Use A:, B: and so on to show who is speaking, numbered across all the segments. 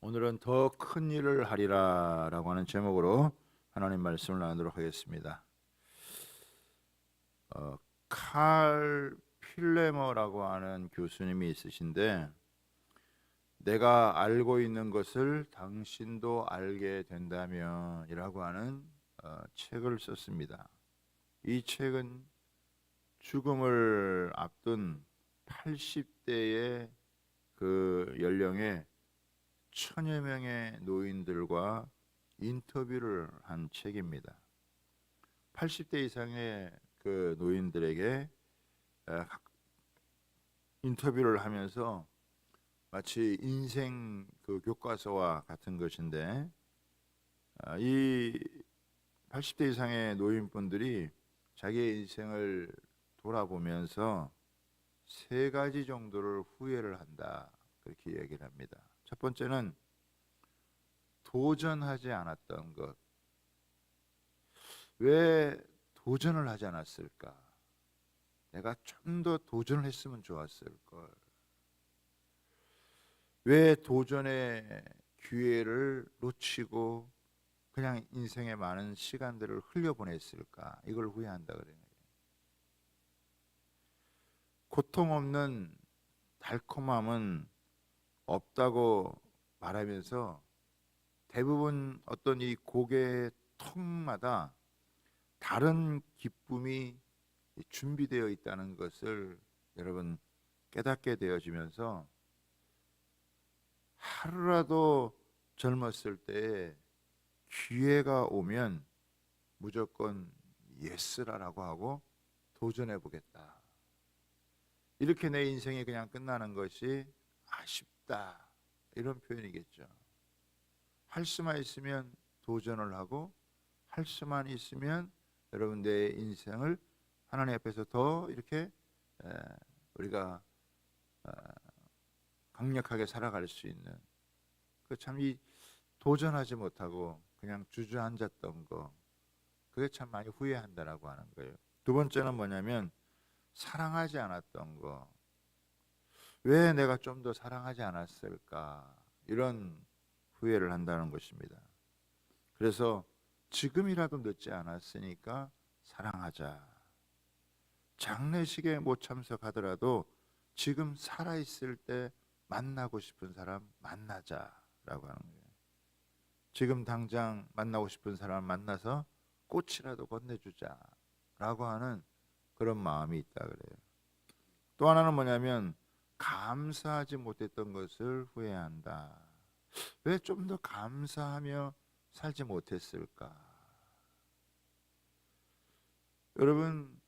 A: 오늘은 더 큰 일을 하리라 라고 하는 제목으로 하나님 말씀을 나누도록 하겠습니다. 칼 필레머라고 하는 교수님이 있으신데, 내가 알고 있는 것을 당신도 알게 된다면 이라고 하는 책을 썼습니다. 이 책은 죽음을 앞둔 80대의 그 연령의 천여 명의 노인들과 인터뷰를 한 책입니다. 80대 이상의 그 노인들에게 인터뷰를 하면서 마치 인생 그 교과서와 같은 것인데, 이 80대 이상의 노인분들이 자기의 인생을 돌아보면서 세 가지 정도를 후회를 한다, 그렇게 얘기를 합니다. 첫 번째는 도전하지 않았던 것. 왜 도전을 하지 않았을까? 내가 좀 더 도전을 했으면 좋았을 걸. 왜 도전의 기회를 놓치고 그냥 인생의 많은 시간들을 흘려보냈을까? 이걸 후회한다 그래요. 고통 없는 달콤함은 없다고 말하면서 대부분 어떤 이 고개의 턱마다 다른 기쁨이 준비되어 있다는 것을 여러분 깨닫게 되어지면서, 하루라도 젊었을 때 기회가 오면 무조건 예스라고 하고 도전해 보겠다. 이렇게 내 인생이 그냥 끝나는 것이 아쉽다, 이런 표현이겠죠. 할 수만 있으면 도전을 하고, 할 수만 있으면 여러분 내 인생을 하나님 앞에서 더 이렇게 우리가 강력하게 살아갈 수 있는, 그 참 이 도전하지 못하고 그냥 주저앉았던 거, 그게 참 많이 후회한다라고 하는 거예요. 두 번째는 뭐냐면 사랑하지 않았던 거. 왜 내가 좀 더 사랑하지 않았을까, 이런 후회를 한다는 것입니다. 그래서 지금이라도 늦지 않았으니까 사랑하자. 장례식에 못 참석하더라도 지금 살아있을 때 만나고 싶은 사람 만나자라고 하는 거예요. 지금 당장 만나고 싶은 사람 만나서 꽃이라도 건네주자라고 하는 그런 마음이 있다 그래요. 또 하나는 뭐냐면 감사하지 못했던 것을 후회한다. 왜 좀 더 감사하며 살지 못했을까? 여러분,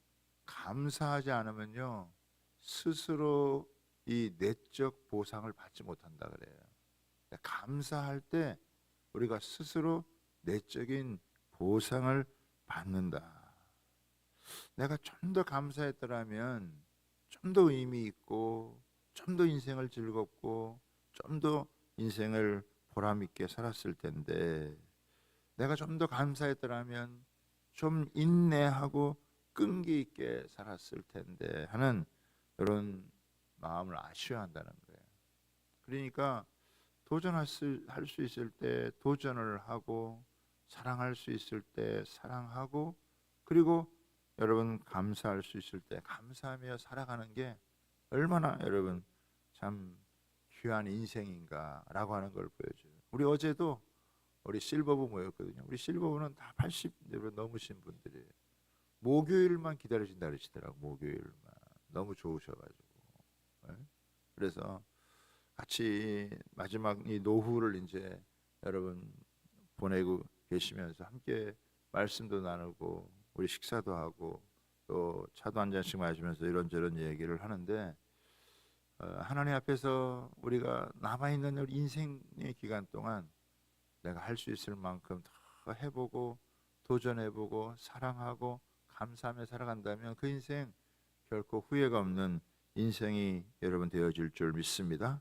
A: 감사하지 않으면요, 스스로 이 내적 보상을 받지 못한다 그래요. 감사할 때 우리가 스스로 내적인 보상을 받는다. 내가 좀 더 감사했더라면 좀 더 의미 있고, 좀 더 인생을 즐겁고, 좀 더 인생을 보람 있게 살았을 텐데, 내가 좀 더 감사했더라면 좀 인내하고 끈기 있게 살았을 텐데 하는 이런 마음을 아쉬워한다는 거예요. 그러니까 도전할 할 수 있을 때 도전을 하고, 사랑할 수 있을 때 사랑하고, 그리고 여러분 감사할 수 있을 때 감사하며 살아가는 게 얼마나 여러분 참 귀한 인생인가라고 하는 걸 보여줘요. 우리 어제도 우리 실버부 모였거든요. 우리 실버부는 다 80대 넘으신 분들이에요. 목요일만 기다려진다 그러시더라고. 목요일만. 너무 좋으셔가지고. 네? 그래서 같이 마지막 이 노후를 이제 여러분 보내고 계시면서 함께 말씀도 나누고 우리 식사도 하고 또 차도 한 잔씩 마시면서 이런저런 얘기를 하는데, 하나님 앞에서 우리가 남아있는 우리 인생의 기간 동안 내가 할 수 있을 만큼 더 해보고 도전해보고 사랑하고 감사하며 살아간다면 그 인생 결코 후회가 없는 인생이 여러분 되어질 줄 믿습니다.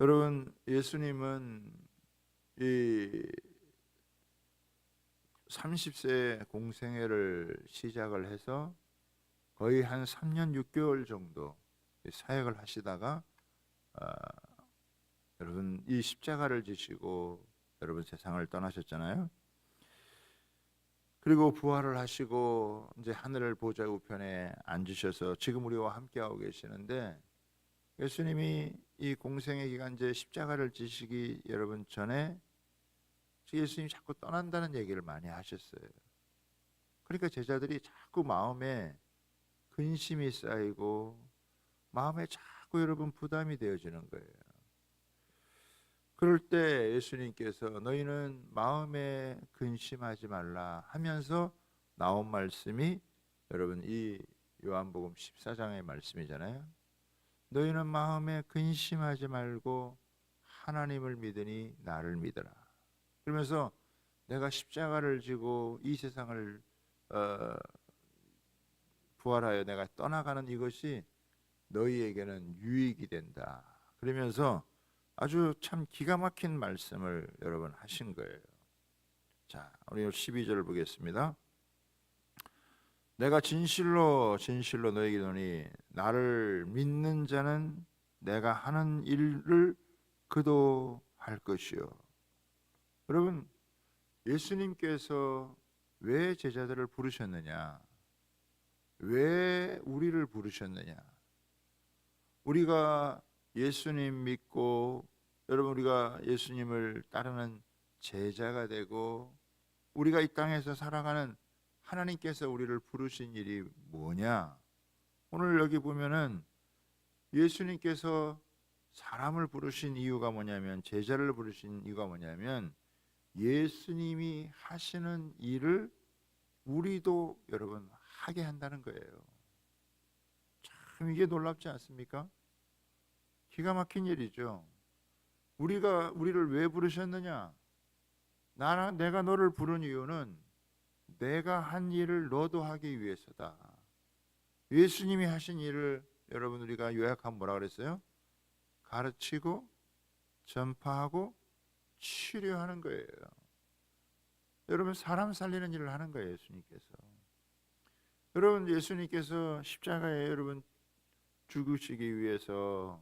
A: 여러분, 예수님은 이 30세 공생애를 시작을 해서 거의 한 3년 6개월 정도 사역을 하시다가 여러분 이 십자가를 지시고 여러분 세상을 떠나셨잖아요. 그리고 부활을 하시고 이제 하늘 보좌 우편에 앉으셔서 지금 우리와 함께하고 계시는데, 예수님이 이 공생의 기간제 십자가를 지시기 여러분 전에 예수님이 자꾸 떠난다는 얘기를 많이 하셨어요. 그러니까 제자들이 자꾸 마음에 근심이 쌓이고 마음에 자꾸 여러분 부담이 되어지는 거예요. 그럴 때 예수님께서 너희는 마음에 근심하지 말라 하면서 나온 말씀이 여러분 이 요한복음 14장의 말씀이잖아요. 너희는 마음에 근심하지 말고 하나님을 믿으니 나를 믿어라. 그러면서 내가 십자가를 지고 이 세상을 부활하여 내가 떠나가는 이것이 너희에게는 유익이 된다. 그러면서 아주 참 기가 막힌 말씀을 여러분 하신 거예요. 자, 우리 12절을 보겠습니다. 내가 진실로 진실로 너희에게 이르노니 나를 믿는 자는 내가 하는 일을 그도 할 것이요. 여러분, 예수님께서 왜 제자들을 부르셨느냐? 왜 우리를 부르셨느냐? 우리가 예수님 믿고 여러분 우리가 예수님을 따르는 제자가 되고 우리가 이 땅에서 살아가는 하나님께서 우리를 부르신 일이 뭐냐? 오늘 여기 보면은 예수님께서 사람을 부르신 이유가 뭐냐면, 제자를 부르신 이유가 뭐냐면 예수님이 하시는 일을 우리도 여러분 하게 한다는 거예요. 참 이게 놀랍지 않습니까? 기가 막힌 일이죠. 우리를 왜 부르셨느냐? 내가 너를 부른 이유는 내가 한 일을 너도 하기 위해서다. 예수님이 하신 일을 여러분 우리가 요약하면 뭐라 그랬어요? 가르치고 전파하고 치료하는 거예요. 여러분 사람 살리는 일을 하는 거예요. 예수님께서. 여러분 예수님께서 십자가에 여러분 죽으시기 위해서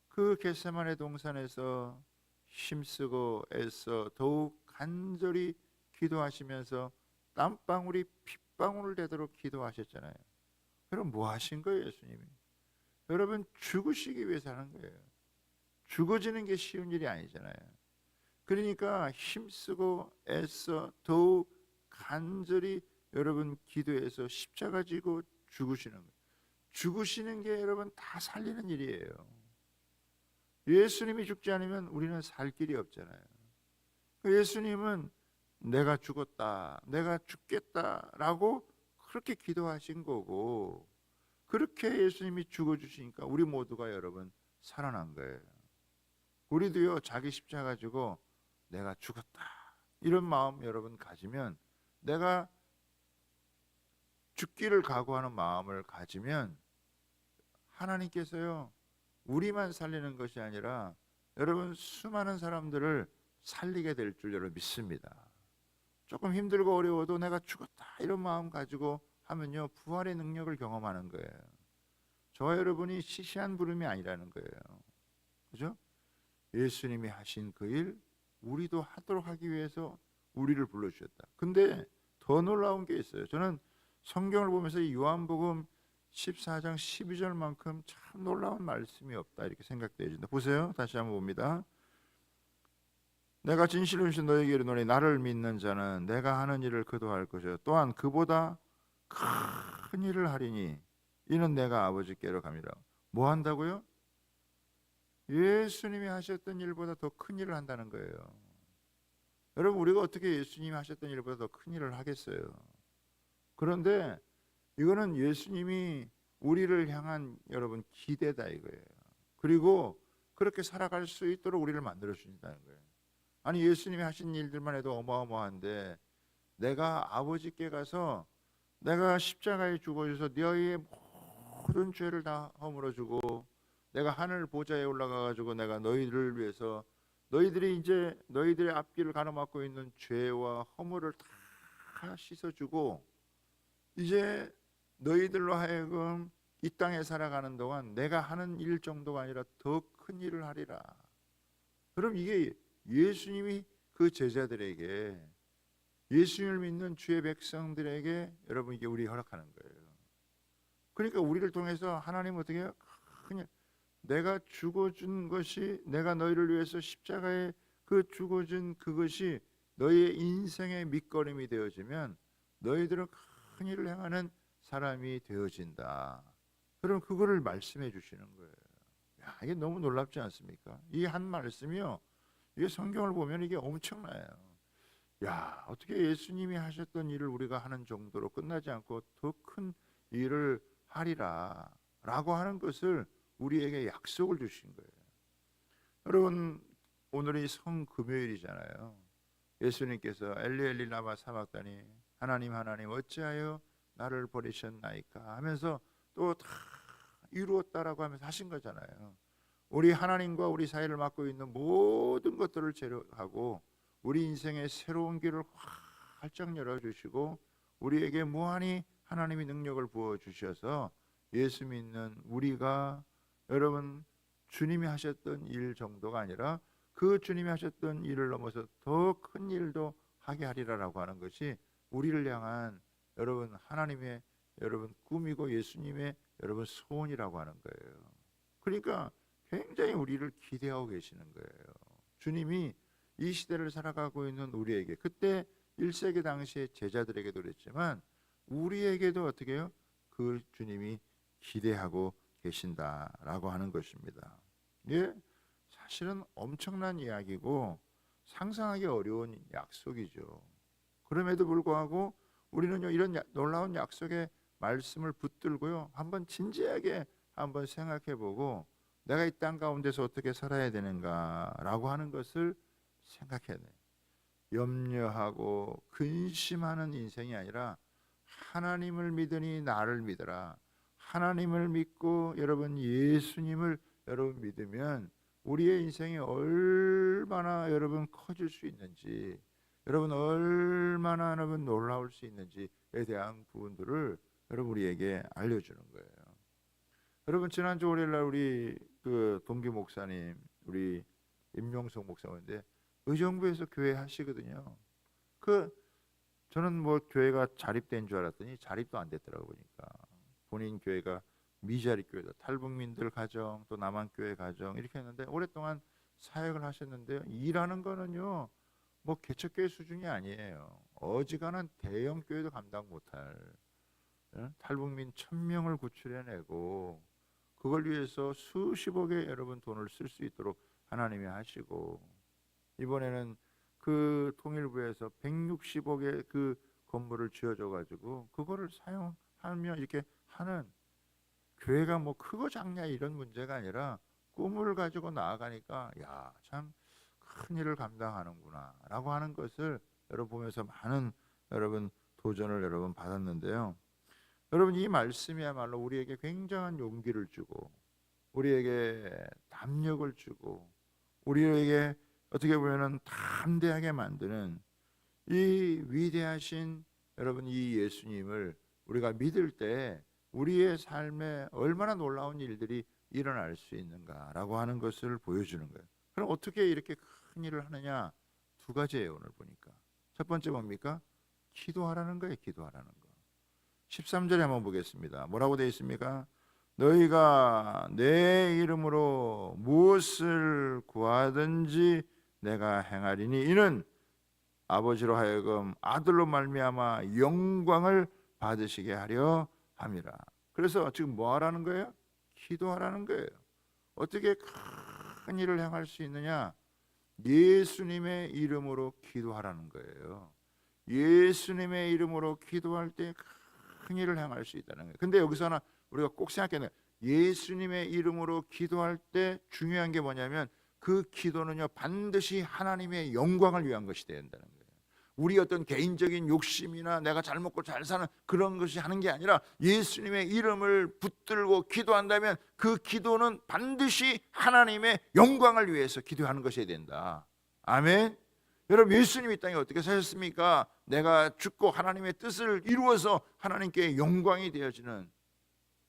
A: 그 겟세마네 동산에서 힘쓰고 애써 더욱 간절히 기도하시면서 땀방울이 핏방울 되도록 기도하셨잖아요. 여러분 뭐 하신 거예요? 예수님이 여러분 죽으시기 위해서 하는 거예요. 죽어지는 게 쉬운 일이 아니잖아요. 그러니까 힘쓰고 애써 더욱 간절히 여러분 기도해서 십자가 지고 죽으시는 거예요. 죽으시는 게 여러분 다 살리는 일이에요. 예수님이 죽지 않으면 우리는 살 길이 없잖아요. 예수님은 내가 죽었다, 내가 죽겠다라고 그렇게 기도하신 거고, 그렇게 예수님이 죽어주시니까 우리 모두가 여러분 살아난 거예요. 우리도요 자기 십자가 지고 내가 죽었다 이런 마음 여러분 가지면, 내가 죽기를 각오하는 마음을 가지면 하나님께서요 우리만 살리는 것이 아니라 여러분 수많은 사람들을 살리게 될 줄 여러분 믿습니다. 조금 힘들고 어려워도 내가 죽었다 이런 마음 가지고 하면요 부활의 능력을 경험하는 거예요. 저와 여러분이 시시한 부름이 아니라는 거예요. 그죠? 예수님이 하신 그 일 우리도 하도록 하기 위해서 우리를 불러주셨다. 근데 더 놀라운 게 있어요. 저는 성경을 보면서 이 요한복음 14장 12절만큼 참 놀라운 말씀이 없다 이렇게 생각되어진다. 보세요. 다시 한번 봅니다. 내가 진실로 너에게 이르노니 나를 믿는 자는 내가 하는 일을 그도 할 것이요 또한 그보다 큰 일을 하리니 이는 내가 아버지께로 감이라. 뭐 한다고요? 예수님이 하셨던 일보다 더 큰 일을 한다는 거예요. 여러분 우리가 어떻게 예수님이 하셨던 일보다 더 큰 일을 하겠어요? 그런데 이거는 예수님이 우리를 향한 여러분 기대다 이거예요. 그리고 그렇게 살아갈 수 있도록 우리를 만들어 주신다는 거예요. 아니 예수님이 하신 일들만 해도 어마어마한데 내가 아버지께 가서 내가 십자가에 죽어져서 너희의 모든 죄를 다 허물어주고 내가 하늘 보좌에 올라가가지고 내가 너희를 위해서 너희들이 이제 너희들의 앞길을 가로막고 있는 죄와 허물을 다 씻어주고 이제 너희들로 하여금 이 땅에 살아가는 동안 내가 하는 일 정도가 아니라 더 큰 일을 하리라. 그럼 이게 예수님이 그 제자들에게, 예수님을 믿는 주의 백성들에게 여러분 이게 우리 허락하는 거예요. 그러니까 우리를 통해서 하나님 어떻게 해요? 그냥 내가 죽어준 것이, 내가 너희를 위해서 십자가에 그 죽어준 그것이 너희의 인생의 밑거름이 되어지면 너희들은 큰 일을 행하는 사람이 되어진다. 그럼 그거를 말씀해 주시는 거예요. 야, 이게 너무 놀랍지 않습니까? 이 한 말씀이요, 이게 성경을 보면 이게 엄청나요. 야, 어떻게 예수님이 하셨던 일을 우리가 하는 정도로 끝나지 않고 더 큰 일을 하리라 라고 하는 것을 우리에게 약속을 주신 거예요. 여러분, 오늘이 성금요일이잖아요. 예수님께서 엘리 엘리 라마 사박다니, 하나님 하나님 어찌하여 나를 버리셨나이까 하면서 또 다 이루었다라고 하면서 하신 거잖아요. 우리 하나님과 우리 사이를 막고 있는 모든 것들을 제거하고 우리 인생의 새로운 길을 활짝 열어주시고 우리에게 무한히 하나님의 능력을 부어주셔서 예수 믿는 우리가, 여러분, 주님이 하셨던 일 정도가 아니라 그 주님이 하셨던 일을 넘어서 더 큰 일도 하게 하리라라고 하는 것이 우리를 향한, 여러분, 하나님의 여러분 꿈이고 예수님의 여러분 소원이라고 하는 거예요. 그러니까 굉장히 우리를 기대하고 계시는 거예요. 주님이 이 시대를 살아가고 있는 우리에게, 그때 1세기 당시의 제자들에게도 그랬지만 우리에게도 어떻게 해요? 그 주님이 기대하고 계신다라고 하는 것입니다. 예, 사실은 엄청난 이야기고 상상하기 어려운 약속이죠. 그럼에도 불구하고 우리는요, 이런 놀라운 약속의 말씀을 붙들고요, 한번 진지하게 한번 생각해보고 내가 이 땅 가운데서 어떻게 살아야 되는가라고 하는 것을 생각해야 돼요. 염려하고 근심하는 인생이 아니라 하나님을 믿으니 나를 믿어라. 하나님을 믿고 여러분 예수님을 여러분 믿으면 우리의 인생이 얼마나 여러분 커질 수 있는지, 여러분 얼마나 여러분 놀라울 수 있는지에 대한 부분들을 여러분 우리에게 알려주는 거예요. 여러분, 지난주 월요일날 우리 그 동기 목사님, 우리 임용석 목사님인데 의정부에서 교회 하시거든요. 저는 뭐 교회가 자립된 줄 알았더니 자립도 안 됐더라고. 보니까 본인 교회가 미자립 교회다. 탈북민들 가정, 또 남한교회 가정 이렇게 했는데 오랫동안 사역을 하셨는데요. 일하는 거는요, 뭐 개척교회 수준이 아니에요. 어지간한 대형 교회도 감당 못할, 탈북민 1000명을 구출해내고 그걸 위해서 수십억의 여러분 돈을 쓸 수 있도록 하나님이 하시고, 이번에는 그 통일부에서 160억의 그 건물을 지어줘 가지고 그거를 사용하며 이렇게 하는, 교회가 뭐 크고 작냐 이런 문제가 아니라 꿈을 가지고 나아가니까 야, 참 큰 일을 감당하는구나 라고 하는 것을 여러분 보면서 많은 여러분 도전을 여러분 받았는데요. 여러분, 이 말씀이야말로 우리에게 굉장한 용기를 주고 우리에게 담력을 주고 우리에게 어떻게 보면은 담대하게 만드는 이 위대하신 여러분 이 예수님을 우리가 믿을 때 우리의 삶에 얼마나 놀라운 일들이 일어날 수 있는가라고 하는 것을 보여주는 거예요. 그럼 어떻게 이렇게 큰 일을 하느냐? 두 가지예요. 오늘 보니까 첫 번째 뭡니까? 기도하라는 거예요. 기도하라는 거. 13절에 한번 보겠습니다. 뭐라고 되어 있습니까? 너희가 내 이름으로 무엇을 구하든지 내가 행하리니 이는 아버지로 하여금 아들로 말미암아 영광을 받으시게 하려 함이라. 그래서 지금 뭐 하라는 거예요? 기도하라는 거예요. 어떻게 큰 일을 행할 수 있느냐? 예수님의 이름으로 기도하라는 거예요. 예수님의 이름으로 기도할 때 큰 일을 행할 수 있다는 거예요. 근데 여기서 하나 우리가 꼭 생각해야 돼요. 예수님의 이름으로 기도할 때 중요한 게 뭐냐면 그 기도는요, 반드시 하나님의 영광을 위한 것이 돼야 된다는 거예요. 우리 어떤 개인적인 욕심이나 내가 잘 먹고 잘 사는 그런 것이 하는 게 아니라 예수님의 이름을 붙들고 기도한다면 그 기도는 반드시 하나님의 영광을 위해서 기도하는 것이 된다. 아멘. 여러분, 예수님이 이 땅에 어떻게 사셨습니까? 내가 죽고 하나님의 뜻을 이루어서 하나님께 영광이 되어지는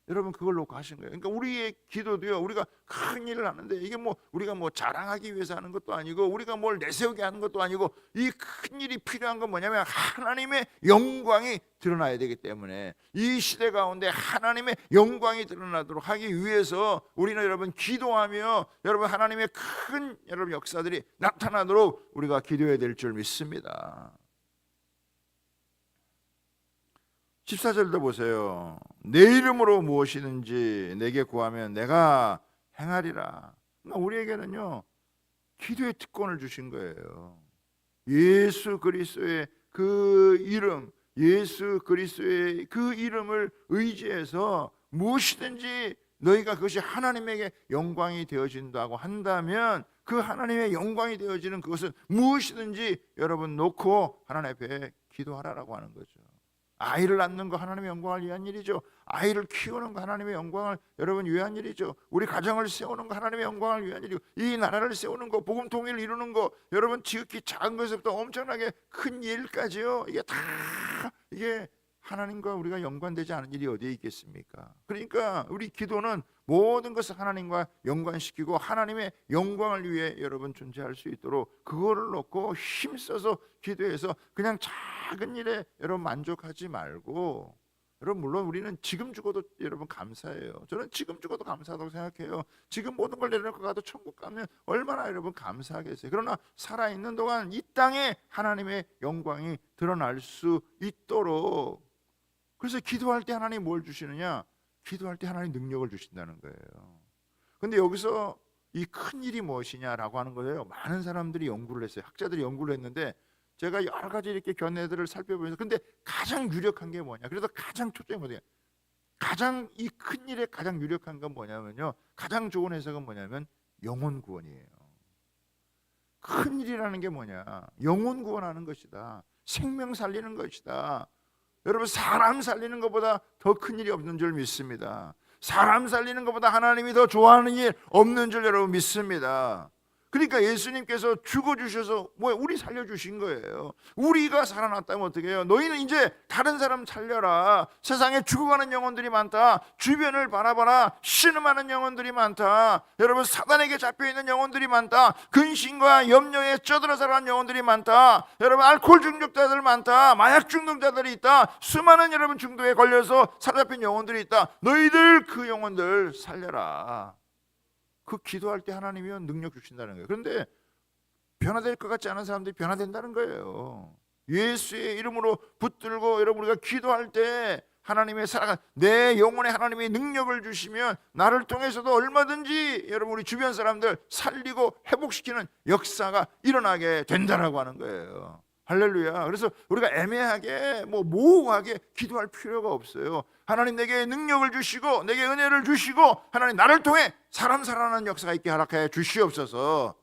A: 여러분 그걸 놓고 하신 거예요. 그러니까 우리의 기도도요, 우리가 큰 일을 하는데 이게 뭐 우리가 뭐 자랑하기 위해서 하는 것도 아니고 우리가 뭘 내세우게 하는 것도 아니고 이 큰 일이 필요한 건 뭐냐면 하나님의 영광이 드러나야 되기 때문에 이 시대 가운데 하나님의 영광이 드러나도록 하기 위해서 우리는 여러분 기도하며 여러분 하나님의 큰 여러분 역사들이 나타나도록 우리가 기도해야 될 줄 믿습니다. 14절도 보세요. 내 이름으로 무엇이든지 내게 구하면 내가 행하리라. 그러니까 우리에게는요 기도의 특권을 주신 거예요. 예수 그리스도의 그 이름, 예수 그리스도의 그 이름을 의지해서 무엇이든지 너희가 그것이 하나님에게 영광이 되어진다고 한다면 그 하나님의 영광이 되어지는 그것은 무엇이든지 여러분 놓고 하나님 앞에 기도하라라고 하는 거죠. 아이를 낳는 거 하나님의 영광을 위한 일이죠. 아이를 키우는 거 하나님의 영광을 여러분 위한 일이죠. 우리 가정을 세우는 거 하나님의 영광을 위한 일이고, 이 나라를 세우는 거, 복음 통일을 이루는 거, 여러분 지극히 작은 것부터 엄청나게 큰 일까지요, 이게 다 이게 하나님과 우리가 연관되지 않은 일이 어디에 있겠습니까? 그러니까 우리 기도는 모든 것을 하나님과 연관시키고 하나님의 영광을 위해 여러분 존재할 수 있도록 그거를 놓고 힘써서 기도해서 그냥 작은 일에 여러분 만족하지 말고, 여러분 물론 우리는 지금 죽어도 여러분 감사해요. 저는 지금 죽어도 감사하다고 생각해요. 지금 모든 걸 내려놓고 가도 천국 가면 얼마나 여러분 감사하겠어요. 그러나 살아있는 동안 이 땅에 하나님의 영광이 드러날 수 있도록, 그래서 기도할 때 하나님 뭘 주시느냐? 기도할 때 하나님 능력을 주신다는 거예요. 근데 여기서 이 큰 일이 무엇이냐라고 하는 거예요. 많은 사람들이 연구를 했어요. 학자들이 연구를 했는데 제가 여러 가지 이렇게 견해들을 살펴보면서 근데 가장 유력한 게 뭐냐? 그래서 가장 초점이 뭐냐? 가장 이 큰 일에 가장 유력한 건 뭐냐면요. 가장 좋은 해석은 뭐냐면 영혼 구원이에요. 큰 일이라는 게 뭐냐? 영혼 구원하는 것이다. 생명 살리는 것이다. 여러분 사람 살리는 것보다 더 큰 일이 없는 줄 믿습니다. 사람 살리는 것보다 하나님이 더 좋아하는 일 없는 줄 여러분 믿습니다. 그러니까 예수님께서 죽어주셔서 우리 살려주신 거예요. 우리가 살아났다면 어떻게 해요? 너희는 이제 다른 사람 살려라. 세상에 죽어가는 영혼들이 많다. 주변을 바라봐라. 신음하는 영혼들이 많다. 여러분 사단에게 잡혀있는 영혼들이 많다. 근심과 염려에 쩌들어 살아가는 영혼들이 많다. 여러분 알코올 중독자들 많다. 마약 중독자들이 있다. 수많은 여러분 중독에 걸려서 사로잡힌 영혼들이 있다. 너희들 그 영혼들 살려라. 그 기도할 때 하나님이 능력 주신다는 거예요. 그런데 변화될 것 같지 않은 사람들이 변화된다는 거예요. 예수의 이름으로 붙들고 여러분 우리가 기도할 때 하나님의 사랑, 내 영혼에 하나님의 능력을 주시면 나를 통해서도 얼마든지 여러분 우리 주변 사람들 살리고 회복시키는 역사가 일어나게 된다라고 하는 거예요. 할렐루야. 그래서 우리가 애매하게 모호하게 기도할 필요가 없어요. 하나님 내게 능력을 주시고 내게 은혜를 주시고 하나님 나를 통해 사람 살아나는 역사가 있게 허락해 주시옵소서.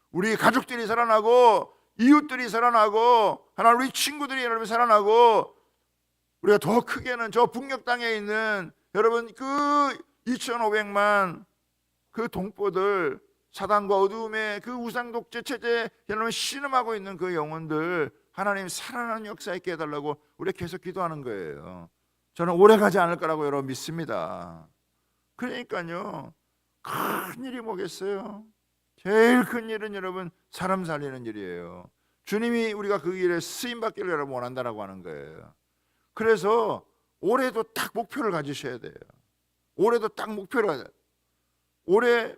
A: 우리 가족들이 살아나고 이웃들이 살아나고 하나님 우리 친구들이 여러분 살아나고, 우리가 더 크게는 저 북녘 땅에 있는 여러분 그 2,500만 그 동포들, 사단과 어두움의 그 우상 독재 체제에 여러분 신음하고 있는 그 영혼들 하나님 살아나는 역사 있게 해달라고 우리가 계속 기도하는 거예요. 저는 오래 가지 않을 거라고 여러분 믿습니다. 그러니까요, 큰 일이 뭐겠어요? 제일 큰 일은 여러분 사람 살리는 일이에요. 주님이 우리가 그 일에 쓰임받기를 여러분 원한다라고 하는 거예요. 그래서 올해도 딱 목표를 가지셔야 돼요. 올해도 딱 목표를 가져야 돼요. 올해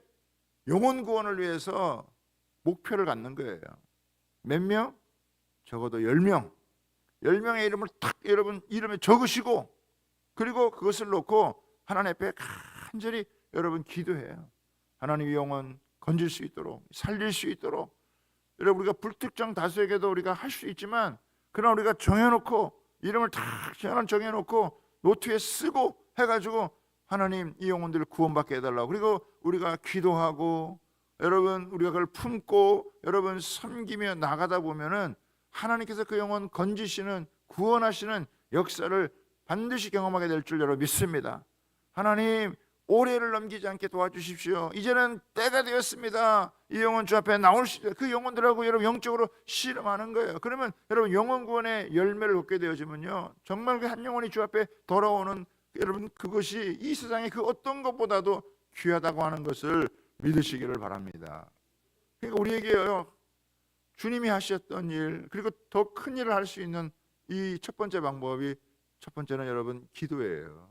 A: 영혼 구원을 위해서 목표를 갖는 거예요. 몇 명? 적어도 10명. 10명의 이름을 딱 여러분 이름에 적으시고, 그리고 그것을 놓고 하나님 앞에 간절히 여러분 기도해요. 하나님 영혼 건질 수 있도록, 살릴 수 있도록. 여러분 우리가 불특정 다수에게도 우리가 할 수 있지만, 그러나 우리가 정해놓고 이름을 다 정해놓고 노트에 쓰고 해가지고 하나님 이 영혼들을 구원받게 해달라고, 그리고 우리가 기도하고 여러분 우리가 그걸 품고 여러분 섬기며 나가다 보면은 하나님께서 그 영혼 건지시는 구원하시는 역사를 반드시 경험하게 될 줄 여러분 믿습니다. 하나님 올해를 넘기지 않게 도와주십시오. 이제는 때가 되었습니다. 이 영혼 주 앞에 나올 수 있어요. 그 영혼들하고 여러분 영적으로 씨름하는 거예요. 그러면 여러분 영혼 구원의 열매를 얻게 되어지면요, 정말 그 한 영혼이 주 앞에 돌아오는 여러분 그것이 이 세상의 그 어떤 것보다도 귀하다고 하는 것을 믿으시기를 바랍니다. 그러니까 우리에게요, 주님이 하셨던 일, 그리고 더 큰 일을 할 수 있는 이 첫 번째 방법이, 첫 번째는 여러분 기도예요.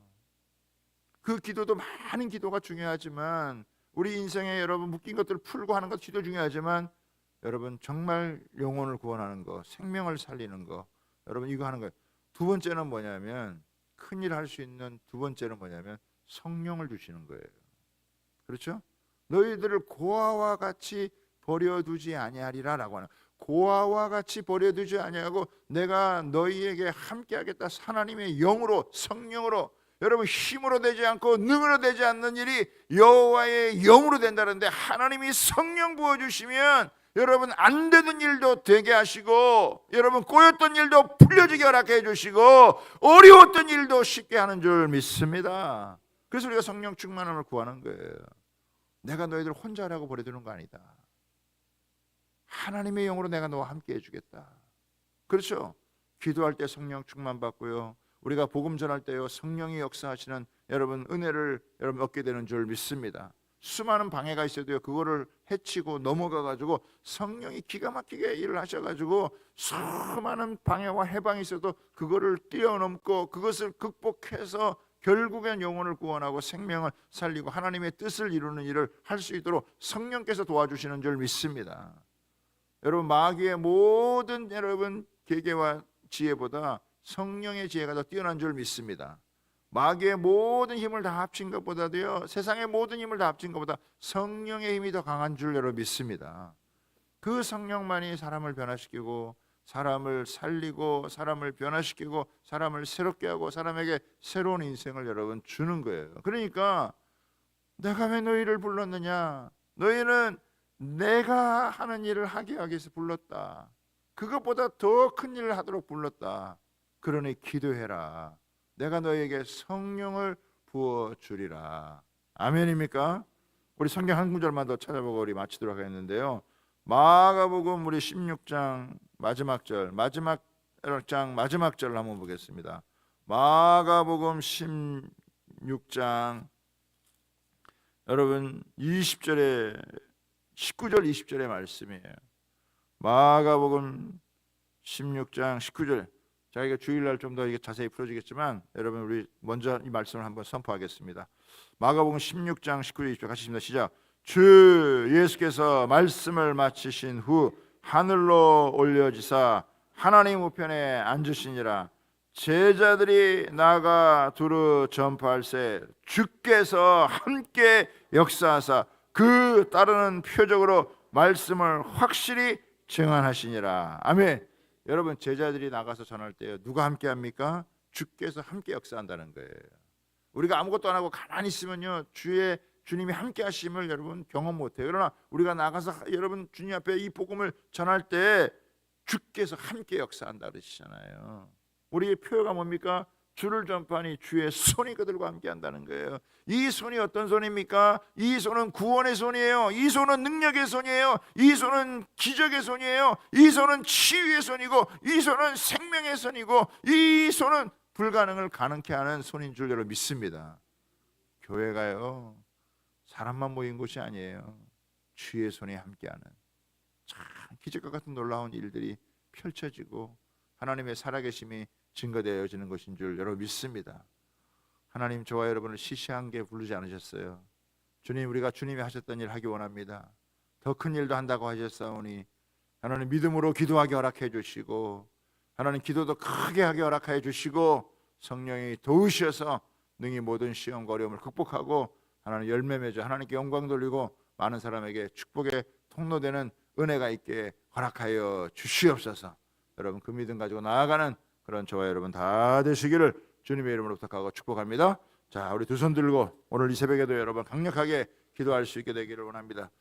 A: 그 기도도 많은 기도가 중요하지만, 우리 인생에 여러분 묶인 것들을 풀고 하는 것 기도 중요하지만, 여러분 정말 영혼을 구원하는 거, 생명을 살리는 거, 여러분 이거 하는 거예요. 두 번째는 뭐냐면, 큰 일을 할 수 있는 두 번째는 뭐냐면 성령을 주시는 거예요. 그렇죠? 너희들을 고아와 같이 버려두지 아니하리라라고 하는, 고아와 같이 버려두지 아니하고 내가 너희에게 함께하겠다. 하나님의 영으로, 성령으로, 여러분 힘으로 되지 않고 능으로 되지 않는 일이 여호와의 영으로 된다는데, 하나님이 성령 부어주시면 여러분 안 되던 일도 되게 하시고, 여러분 꼬였던 일도 풀려지게 허락해 주시고, 어려웠던 일도 쉽게 하는 줄 믿습니다. 그래서 우리가 성령 충만함을 구하는 거예요. 내가 너희들 혼자 하라고 버려두는 거 아니다. 하나님의 영으로 내가 너와 함께 해주겠다. 그렇죠? 기도할 때 성령 충만 받고요, 우리가 복음 전할 때요, 성령이 역사하시는 여러분 은혜를 여러분 얻게 되는 줄 믿습니다. 수많은 방해가 있어도요, 그거를 해치고 넘어가 가지고 성령이 기가 막히게 일을 하셔 가지고 수많은 방해와 해방이 있어도 그거를 뛰어넘고 그것을 극복해서 결국엔 영혼을 구원하고 생명을 살리고 하나님의 뜻을 이루는 일을 할 수 있도록 성령께서 도와주시는 줄 믿습니다. 여러분 마귀의 모든 여러분 계계와 지혜보다 성령의 지혜가 더 뛰어난 줄 믿습니다. 마귀의 모든 힘을 다 합친 것보다도요, 세상의 모든 힘을 다 합친 것보다 성령의 힘이 더 강한 줄 여러분 믿습니다. 그 성령만이 사람을 변화시키고 사람을 살리고 사람을 변화시키고 사람을 새롭게 하고 사람에게 새로운 인생을 여러분 주는 거예요. 그러니까 내가 왜 너희를 불렀느냐? 너희는 내가 하는 일을 하게 하기 위해서 불렀다. 그것보다 더 큰 일을 하도록 불렀다. 그러니 기도해라. 내가 너에게 성령을 부어주리라. 아멘입니까? 우리 성경 한 구절만 더 찾아보고 우리 마치도록 하겠는데요, 마가복음 우리 16장 마지막 절, 마지막 절을 한번 보겠습니다. 마가복음 16장 여러분 20절에 19절 20절의 말씀이에요. 마가복음 16장 19절. 자, 이거 주일날 좀 더 이게 자세히 풀어지겠지만 여러분 우리 먼저 이 말씀을 한번 선포하겠습니다. 마가복음 16장 19절 20절 같이 읽습니다. 시작. 주 예수께서 말씀을 마치신 후 하늘로 올려지사 하나님 우편에 앉으시니라. 제자들이 나가 두루 전파할새 주께서 함께 역사하사 그 따르는 표적으로 말씀을 확실히 증언하시니라. 아멘. 여러분 제자들이 나가서 전할 때요, 누가 함께 합니까? 주께서 함께 역사한다는 거예요. 우리가 아무것도 안 하고 가만히 있으면요, 주님이 함께 하심을 여러분 경험 못해요. 그러나 우리가 나가서 여러분 주님 앞에 이 복음을 전할 때 주께서 함께 역사한다 그러시잖아요. 우리의 표어가 뭡니까? 주를 전파하니 주의 손이 그들과 함께 한다는 거예요. 이 손이 어떤 손입니까? 이 손은 구원의 손이에요. 이 손은 능력의 손이에요. 이 손은 기적의 손이에요. 이 손은 치유의 손이고, 이 손은 생명의 손이고, 이 손은 불가능을 가능케 하는 손인 줄 여러분 믿습니다. 교회가요, 사람만 모인 곳이 아니에요. 주의 손이 함께하는 참 기적과 같은 놀라운 일들이 펼쳐지고 하나님의 살아계심이 증거되어지는 것인 줄 여러분 믿습니다. 하나님 저와 여러분을 시시한 게 부르지 않으셨어요. 주님, 우리가 주님이 하셨던 일 하기 원합니다. 더 큰 일도 한다고 하셨사오니 하나님 믿음으로 기도하게 허락해 주시고, 하나님 기도도 크게 하게 허락해 주시고, 성령이 도우셔서 능히 모든 시험과 어려움을 극복하고 하나님 열매 맺어 하나님께 영광 돌리고 많은 사람에게 축복의 통로되는 은혜가 있게 허락하여 주시옵소서. 여러분 그 믿음 가지고 나아가는 그런 저와 여러분 다 되시기를 주님의 이름으로 부탁하고 축복합니다. 자, 우리 두 손 들고 오늘 이 새벽에도 여러분 강력하게 기도할 수 있게 되기를 원합니다.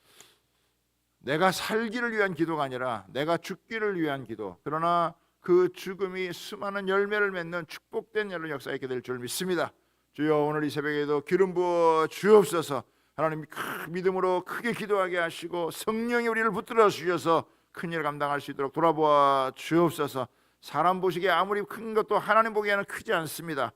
A: 내가 살기를 위한 기도가 아니라 내가 죽기를 위한 기도, 그러나 그 죽음이 수많은 열매를 맺는 축복된 여러분 역사가 있게 될 줄 믿습니다. 주여, 오늘 이 새벽에도 기름 부어 주옵소서. 하나님 믿음으로 크게 기도하게 하시고 성령이 우리를 붙들어 주셔서 큰 일을 감당할 수 있도록 돌아보아 주옵소서. 사람 보시기에 아무리 큰 것도 하나님 보기에는 크지 않습니다.